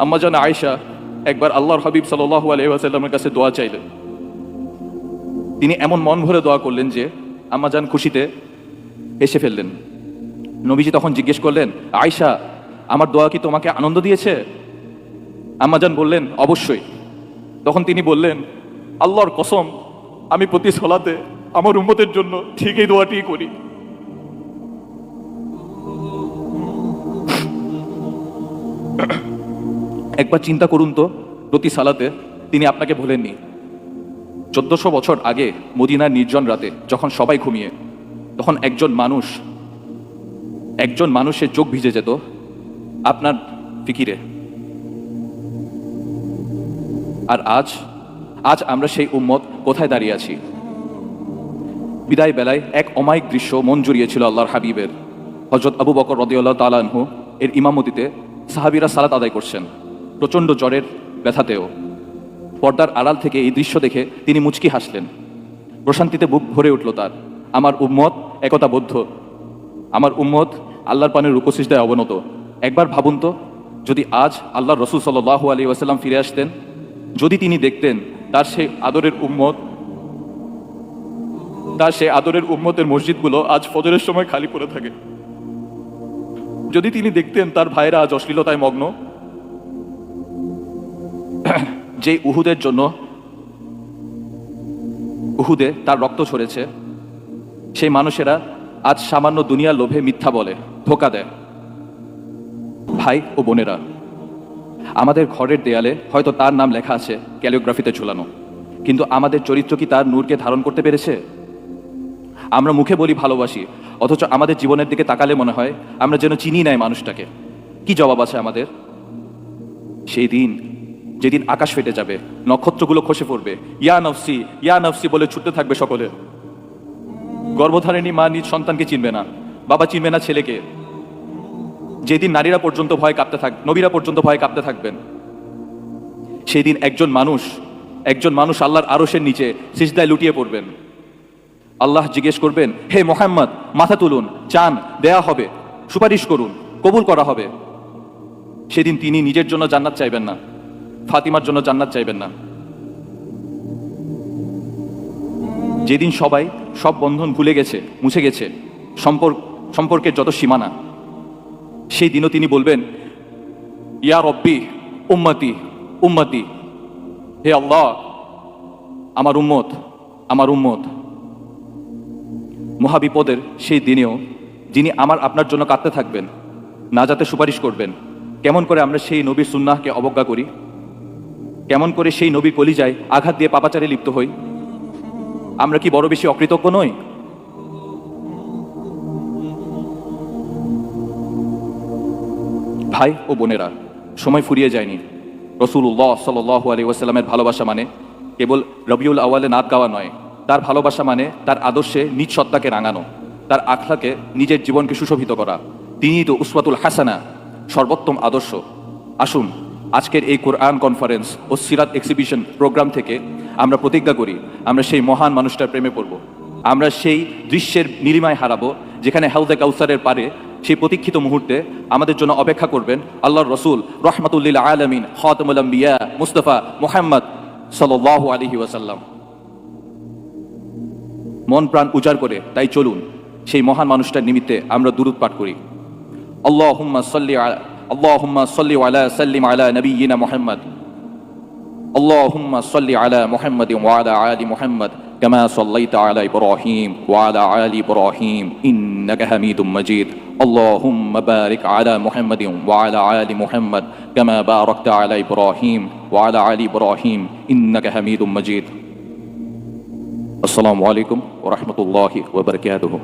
আম্মাজান আয়েশা একবার আল্লাহর হাবিব সাল্লাল্লাহু আলাইহি ওয়াসাল্লামের কাছে দোয়া চাইলেন। তিনি এমন মন ভরে দোয়া করলেন যে আম্মাজান খুশিতে হেসে ফেললেন। নবীজি তখন জিজ্ঞেস করলেন, আয়েশা, আমার দোয়া কি তোমাকে আনন্দ দিয়েছে? আম্মাজান বললেন, অবশ্যই। তখন তিনি বললেন, আল্লাহর কসম, আমি প্রতি সালাতে আমার উম্মতের জন্য ঠিক এই দোয়াটিই করি। একবার চিন্তা করুন তো, প্রতি সালাতে তিনি আপনাকে ভোলেননি। 1400 বছর আগে মদিনার নির্জন রাতে যখন সবাই ঘুমিয়ে, তখন একজন মানুষের চোখ ভিজে যেত আপনার ফিকিরে। আর আজ আমরা সেই উম্মত কোথায় দাঁড়িয়ে আছি? বিদায় বেলায় এক অমায়িক দৃশ্য মন জুড়িয়েছিল আল্লাহর হাবিবের। হযরত আবু বকর রাদিয়াল্লাহু তাআলা আনহু এর ইমামতিতে সাহাবীরা সালাত আদায় করছেন, প্রচণ্ড জ্বরের ব্যথাতেও। পর্দার আড়াল থেকে এই দৃশ্য দেখে তিনি মুচকি হাসলেন। প্রশান্তিতে বুক ভরে উঠল তার। আমার উম্মত একতাবদ্ধ, আমার উম্মত আল্লাহর পানের রুকুসিজদায় অবনত। একবার ভাবুন তো, যদি আজ আল্লাহর রাসূল সাল্লাল্লাহু আলাইহি ওয়াসাল্লাম ফিরে আসতেন, যদি তিনি দেখতেন তার সেই আদরের উম্মতের মসজিদগুলো আজ ফজরের সময় খালি পড়ে থাকে, যদি তিনি দেখতেন তার ভাইরা আজ অশ্লীলতায় মগ্ন, যে উহুদে তার রক্ত ঝরেছে, সেই মানুষেরা আজ সামান্য দুনিয়ার লোভে মিথ্যা বলে, ধোঁকা দেয়। ভাই ও বোনেরা, আমাদের ঘরের দেয়ালে হয়তো তার নাম লেখা আছে ক্যালিওগ্রাফিতে ঝুলানো, কিন্তু আমাদের চরিত্র কি তার নূরকে ধারণ করতে পেরেছে? আমরা মুখে বলি ভালোবাসি, অথচ আমাদের জীবনের দিকে তাকালে মনে হয় আমরা যেন চিনি নাই মানুষটাকে। কি জবাব আছে আমাদের? সেই দিন, যেদিন আকাশ ফেটে যাবে, নক্ষত্রগুলো খসে পড়বে, ইয়া নফসি ইয়া নফসি বলে ছুটতে থাকবে সকলে। গর্ভধারিণী মা নিজ সন্তানকে চিনবে না, বাবা চিনবে না ছেলেকে। যেদিন নবীরা পর্যন্ত ভয় কাঁপতে থাকবেন, সেই দিন একজন মানুষ আল্লাহর আরশের নিচে সিজদায় লুটিয়ে পড়বেন। আল্লাহ জিজ্ঞেস করবেন, হে মুহাম্মদ, মাথা তুলুন, চান দেয়া হবে, সুপারিশ করুন, কবুল করা হবে। সেদিন তিনি নিজের জন্য জান্নাত চাইবেন না, ফাতিমার জন্য জান্নাত চাইবেন না। যেদিন সব বন্ধন ভুলে গেছে, মুছে গেছে, সম্পর্কের যত সীমানা, সেই দিনও তিনি বলবেন, ইয়া রব্বি উম্মতি উম্মতি, হে আল্লাহ, আমার উম্মত। মহাবিপদের সেই দিনেও যিনি আপনার জন্য কাঁদতে থাকবেন, নাজাতে সুপারিশ করবেন, কেমন করে আমরা সেই নবীর সুন্নাহকে অবজ্ঞা করি? কেমন করে সেই নবীর কলিজায় আঘাত দিয়ে পাপাচারে লিপ্ত হই? আমরা কি বড় বেশি অকৃতজ্ঞ নই? ভাই ও বোনেরা, সময় ফুরিয়ে যায়নি। রাসূলুল্লাহ সাল্লাল্লাহু আলাইহি ওয়াসাল্লামের ভালোবাসা মানে কেবল রবিউল আউয়ালে নাত গাওয়া নয়। তার ভালোবাসা মানে তার আদর্শে নিজ সত্তাকে রাঙানো, তার আখলাকে, নিজের জীবনকে সুশোভিত করা। তিনিই তো উসওয়াতুল হাসানা, সর্বোত্তম আদর্শ। আসুন, আজকের এই কোরআন কনফারেন্স ও সিরাত এক্সিবিশন প্রোগ্রাম থেকে আমরা প্রতিজ্ঞা করি, আমরা সেই মহান মানুষটার প্রেমে পড়ব। আমরা সেই দৃশ্যের নীলিমায় হারাবো যেখানে হাউজে কাউসারের পারে সেই প্রতীক্ষিত মুহূর্তে আমাদের জন্য অপেক্ষা করবেন আল্লাহর রসুল রাহমাতুল লিল আলামিন খাতামুল আম্বিয়া মুস্তাফা মুহাম্মদ সাল্লাল্লাহু আলাইহি ওয়াসাল্লাম। মন প্রাণ উজাড় করে তাই চলুন সেই মহান মানুষটার নিমিত্তে আমরা দুরূদ পাঠ করি। আল্লাহুম্মা সাল্লি আলা সাল্লিম আলা নবিয়িনা মুহাম্মদ। আল্লাহুম্মা সাল্লি আলা মুহাম্মাদিন ওয়া আলা আলি মুহাম্মদ কামা সাল্লাইতা আলা ইব্রাহিম ওয়া আলা আলি ইব্রাহিম ইন্নাকা হামিদুম মাজিদ। আল্লাহুম্মা বারিক আলা মুহাম্মাদিন ওয়া আলা আলি মুহাম্মদ কামা বারাকতা আলা ইব্রাহিম ওয়া আলা আলি ইব্রাহিম ইন্নাকা হামিদুম মাজিদ। আসসালামু আলাইকুম ওয়া রাহমাতুল্লাহি ওয়া বারাকাতুহু।